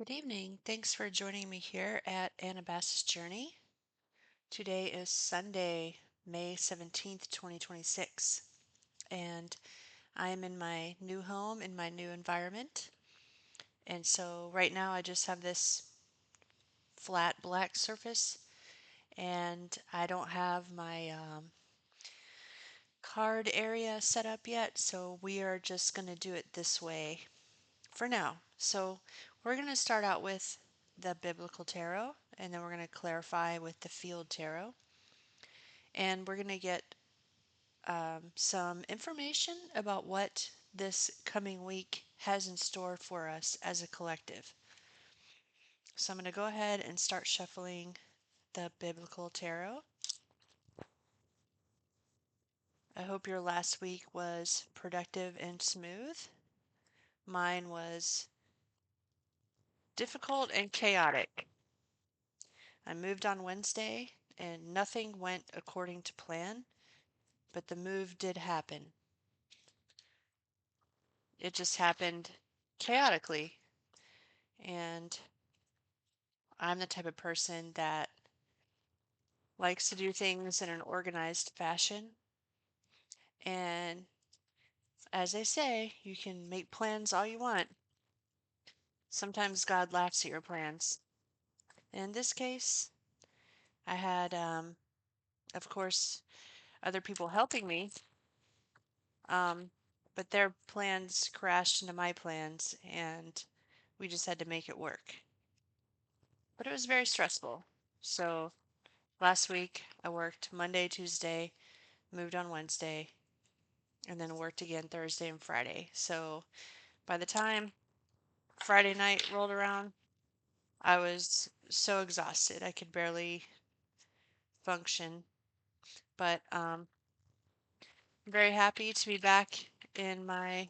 Good evening. Thanks for joining me here at Anabasis Journey. Today is Sunday, May 17th, 2026, and I am in my new home, in my new environment. And so right now I just have this flat black surface, and I don't have my card area set up yet, so we are just going to do it this way for now. So we're going to start out with the biblical tarot, and then we're going to clarify with the field tarot. And we're going to get some information about what this coming week has in store for us as a collective. So I'm going to go ahead and start shuffling the biblical tarot. I hope your last week was productive and smooth. Mine was difficult and chaotic. I moved on Wednesday and nothing went according to plan, but the move did happen. It just happened chaotically. And I'm the type of person that likes to do things in an organized fashion. And as they say, you can make plans all you want. Sometimes God laughs at your plans. In this case, I had, of course, other people helping me, um, but their plans crashed into my plans, and we just had to make it work. But it was very stressful. So last week, I worked Monday, Tuesday, moved on Wednesday, and then worked again Thursday and Friday. So by the time Friday night rolled around, I was so exhausted I could barely function. But I'm very happy to be back in my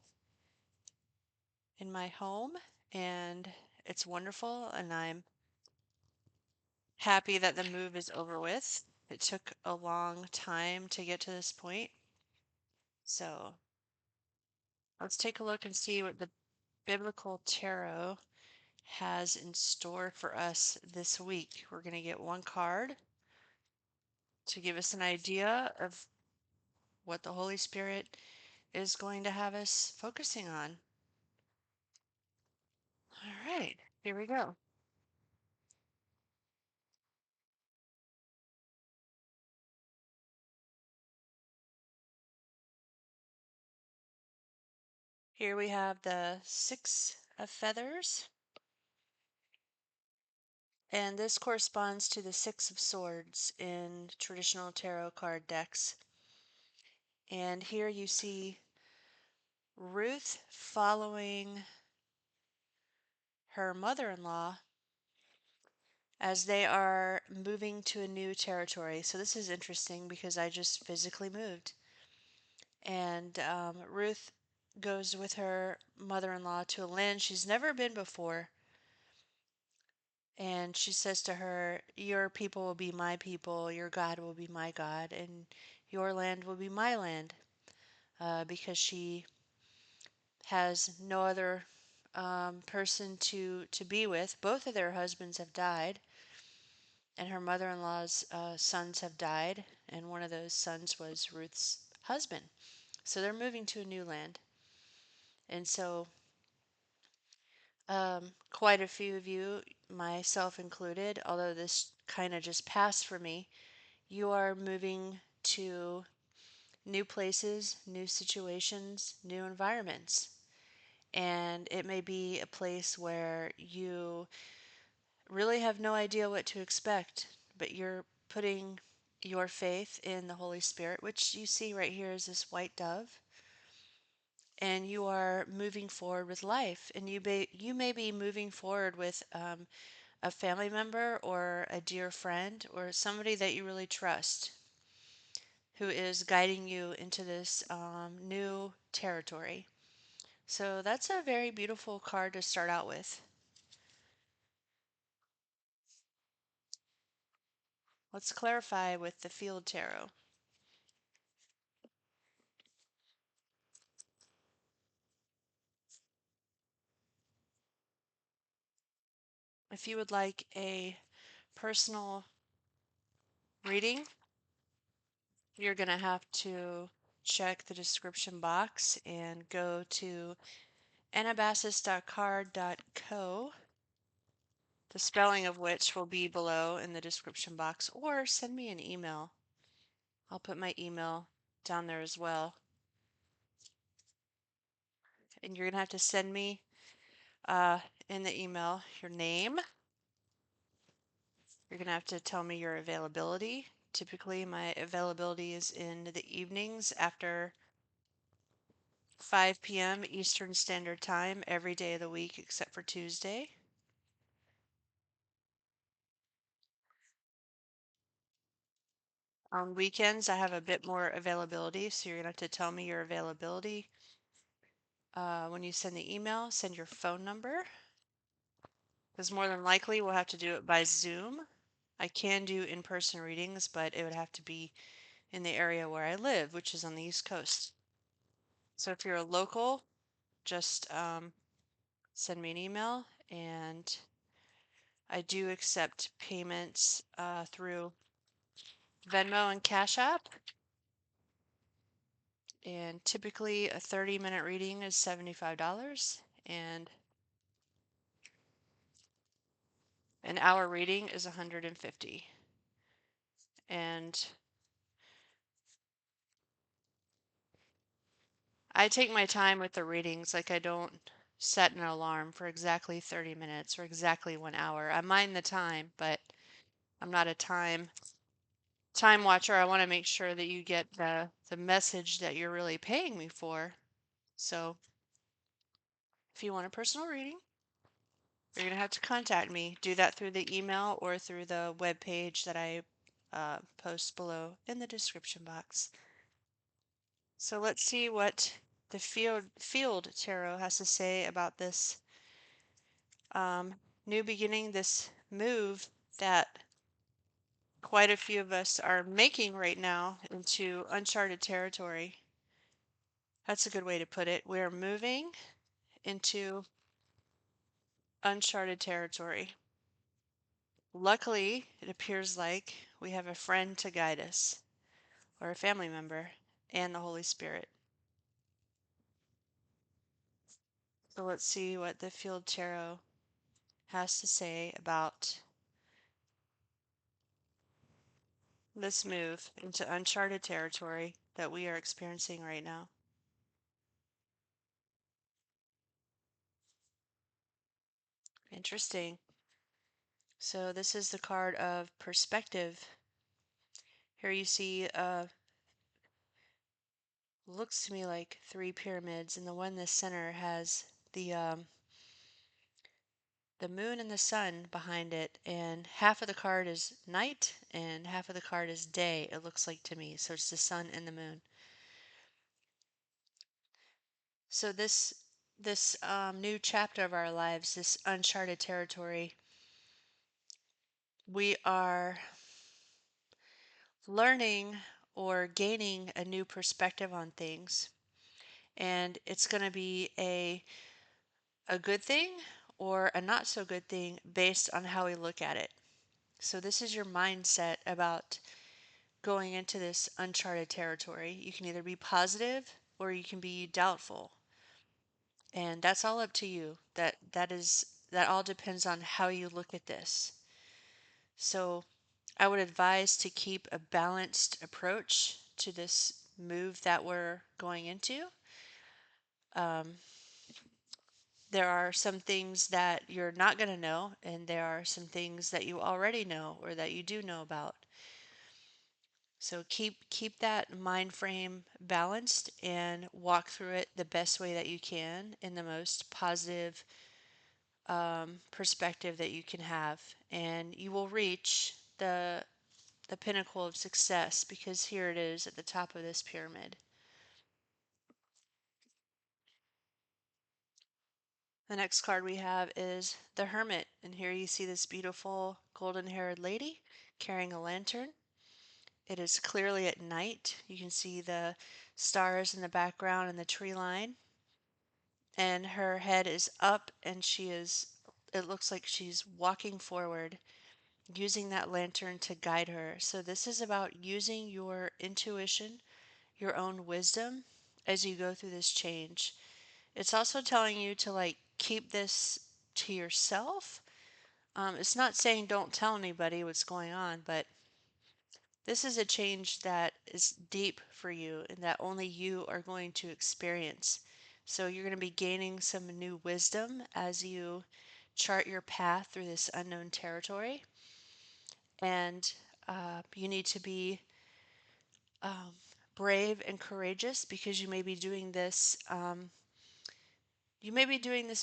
home, and it's wonderful, and I'm happy that the move is over with. It took a long time to get to this point. So let's take a look and see what the biblical tarot has in store for us this week. We're going to get one card to give us an idea of what the Holy Spirit is going to have us focusing on. All right, here we go. Here we have the Six of Feathers, and this corresponds to the Six of Swords in traditional tarot card decks. And here you see Ruth following her mother-in-law as they are moving to a new territory. So this is interesting because I just physically moved. And Ruth goes with her mother-in-law to a land she's never been before. And she says to her, your people will be my people, your God will be my God, and your land will be my land. Because she has no other person to be with. Both of their husbands have died, and her mother-in-law's sons have died, and one of those sons was Ruth's husband. So they're moving to a new land. And so quite a few of you, myself included, although this kind of just passed for me, you are moving to new places, new situations, new environments. And it may be a place where you really have no idea what to expect, but you're putting your faith in the Holy Spirit, which you see right here is this white dove, and you are moving forward with life. And you may be moving forward with a family member or a dear friend or somebody that you really trust who is guiding you into this new territory. So that's a very beautiful card to start out with. Let's clarify with the field tarot. If you would like a personal reading, you're going to have to check the description box and go to anabasis.card.co, the spelling of which will be below in the description box, or send me an email. I'll put my email down there as well. And you're going to have to send me in the email your name. You're going to have to tell me your availability. Typically, my availability is in the evenings after 5 p.m. Eastern Standard Time every day of the week except for Tuesday. On weekends, I have a bit more availability, so you're going to have to tell me your availability. When you send the email, send your phone number, because more than likely we'll have to do it by Zoom. I can do in-person readings, but it would have to be in the area where I live, which is on the East Coast. So if you're a local, just send me an email, and I do accept payments through Venmo and Cash App. And typically a 30-minute reading is $75, and an hour reading is $150. And I take my time with the readings, like I don't set an alarm for exactly 30 minutes or exactly 1 hour. I mind the time, but I'm not a time watcher. I want to make sure that you get the message that you're really paying me for. So if you want a personal reading, you're going to have to contact me. Do that through the email or through the web page that I post below in the description box. So let's see what the field tarot has to say about this new beginning, this move that quite a few of us are making right now into uncharted territory. That's a good way to put it. We're moving into uncharted territory. Luckily, it appears like we have a friend to guide us, or a family member, and the Holy Spirit. So let's see what the field tarot has to say about this move into uncharted territory that we are experiencing right now. Interesting. So this is the card of perspective. Here you see looks to me like three pyramids, and the one in the center has the moon and the sun behind it, and half of the card is night and half of the card is day, it looks like to me. So it's the sun and the moon. So this new chapter of our lives, this uncharted territory, we are learning or gaining a new perspective on things, and it's going to be a good thing or a not so good thing based on how we look at it. So this is your mindset about going into this uncharted territory. You can either be positive or you can be doubtful. And that's all up to you. That all depends on how you look at this. So I would advise to keep a balanced approach to this move that we're going into. Um, there are some things that you're not going to know, and there are some things that you already know or that you do know about. So keep that mind frame balanced and walk through it the best way that you can in the most positive perspective that you can have, and you will reach the pinnacle of success, because here it is at the top of this pyramid. The next card we have is the Hermit, and here you see this beautiful golden-haired lady carrying a lantern. It is clearly at night. You can see the stars in the background and the tree line. And her head is up, and she is it looks like she's walking forward, using that lantern to guide her. So this is about using your intuition, your own wisdom as you go through this change. It's also telling you to like keep this to yourself. It's not saying don't tell anybody what's going on, but this is a change that is deep for you and that only you are going to experience. So you're going to be gaining some new wisdom as you chart your path through this unknown territory. And you need to be brave and courageous because you may be doing this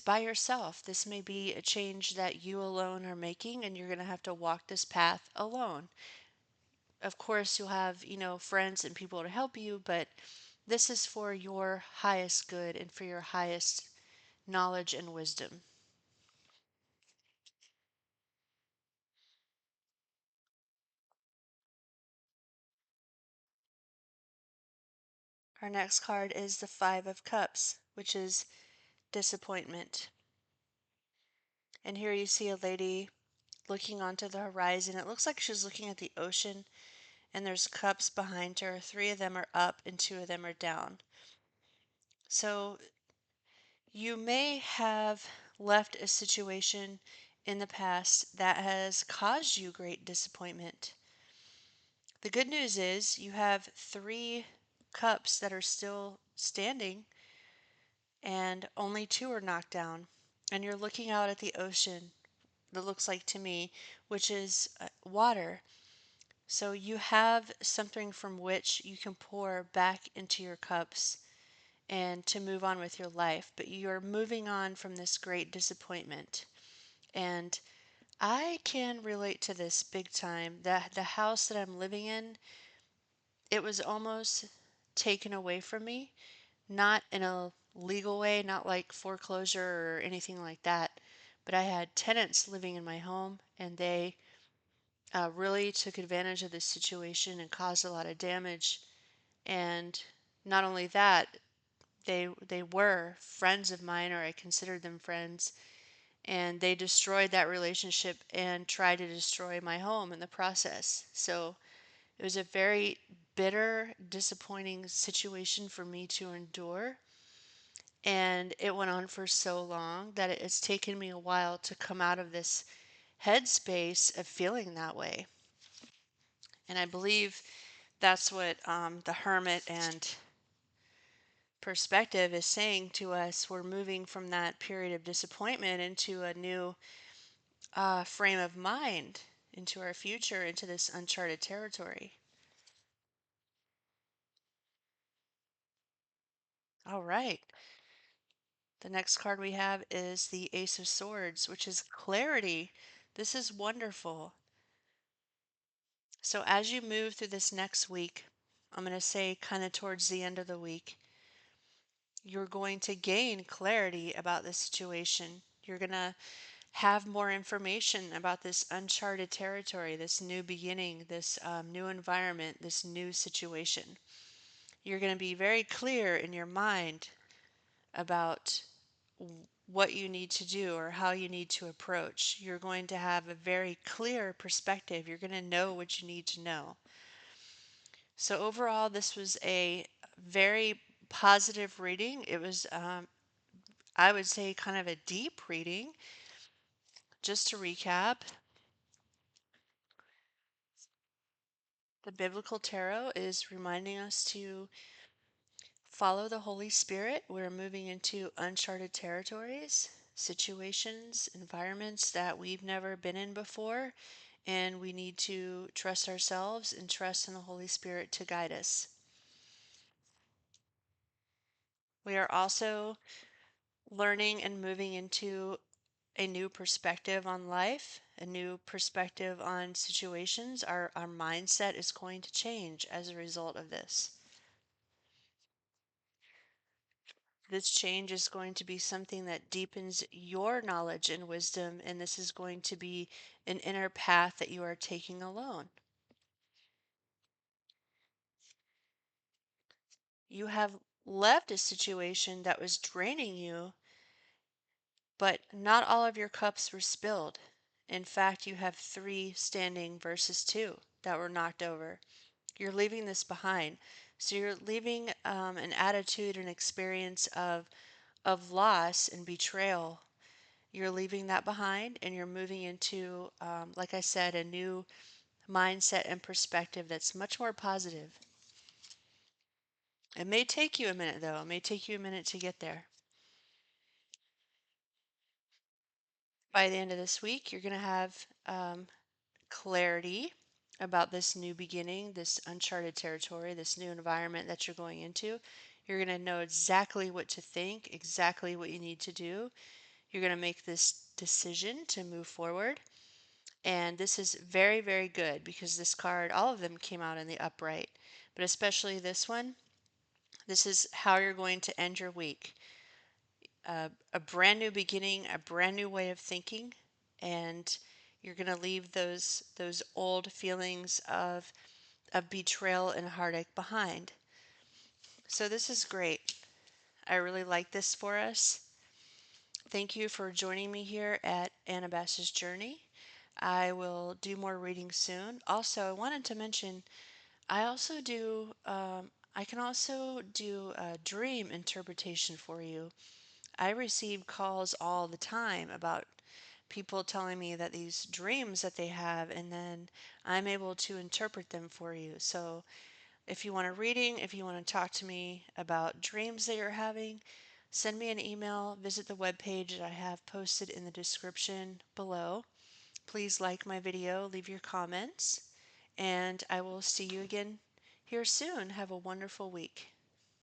by yourself. This may be a change that you alone are making, and you're going to have to walk this path alone. Of course, you'll have, friends and people to help you, but this is for your highest good and for your highest knowledge and wisdom. Our next card is the Five of Cups, which is disappointment. And here you see a lady looking onto the horizon. It looks like she's looking at the ocean, and there's cups behind her. Three of them are up, and two of them are down. So you may have left a situation in the past that has caused you great disappointment. The good news is you have three cups that are still standing, and only two are knocked down. And you're looking out at the ocean, that looks like to me, which is water. So you have something from which you can pour back into your cups and to move on with your life. But you're moving on from this great disappointment. And I can relate to this big time. The house that I'm living in, it was almost taken away from me, not in a legal way, not like foreclosure or anything like that, but I had tenants living in my home and they really took advantage of this situation and caused a lot of damage. And not only that, they were friends of mine, or I considered them friends, and they destroyed that relationship and tried to destroy my home in the process. So it was a very bitter, disappointing situation for me to endure. And it went on for so long that it's taken me a while to come out of this headspace of feeling that way. And I believe that's what the hermit and perspective is saying to us. We're moving from that period of disappointment into a new frame of mind, into our future, into this uncharted territory. All right. The next card we have is the Ace of Swords, which is clarity. This is wonderful. So, as you move through this next week, I'm going to say kind of towards the end of the week, you're going to gain clarity about the situation. You're going to have more information about this uncharted territory, this new beginning, this new environment, this new situation. You're going to be very clear in your mind about what you need to do or how you need to approach. You're going to have a very clear perspective. You're going to know what you need to know. So, overall, this was a very positive reading. It was, I would say, kind of a deep reading. Just to recap, the Biblical Tarot is reminding us to follow the Holy Spirit. We're moving into uncharted territories, situations, environments that we've never been in before, and we need to trust ourselves and trust in the Holy Spirit to guide us. We are also learning and moving into a new perspective on life, a new perspective on situations. Our mindset is going to change as a result of this. This change is going to be something that deepens your knowledge and wisdom, and this is going to be an inner path that you are taking alone. You have left a situation that was draining you, But not all of your cups were spilled. In fact, you have three standing versus two that were knocked over. You're leaving this behind. So you're leaving an attitude and experience of loss and betrayal. You're leaving that behind and you're moving into, like I said, a new mindset and perspective that's much more positive. It may take you a minute, though. It may take you a minute to get there. By the end of this week, you're going to have clarity about this new beginning, this uncharted territory, this new environment that you're going into. You're going to know exactly what to think, exactly what you need to do. You're going to make this decision to move forward. And this is very, very good because this card, all of them came out in the upright, but especially this one. This is how you're going to end your week. A brand new beginning, a brand new way of thinking, and you're going to leave those old feelings of betrayal and heartache behind. So this is great. I really like this for us. Thank you for joining me here at Anabasis Journey. I will do more reading soon. Also, I wanted to mention I can also do a dream interpretation for you. I receive calls all the time about people telling me that these dreams that they have, and then I'm able to interpret them for you. So if you want a reading, if you want to talk to me about dreams that you're having, send me an email. Visit the webpage that I have posted in the description below. Please like my video, leave your comments, and I will see you again here soon. Have a wonderful week.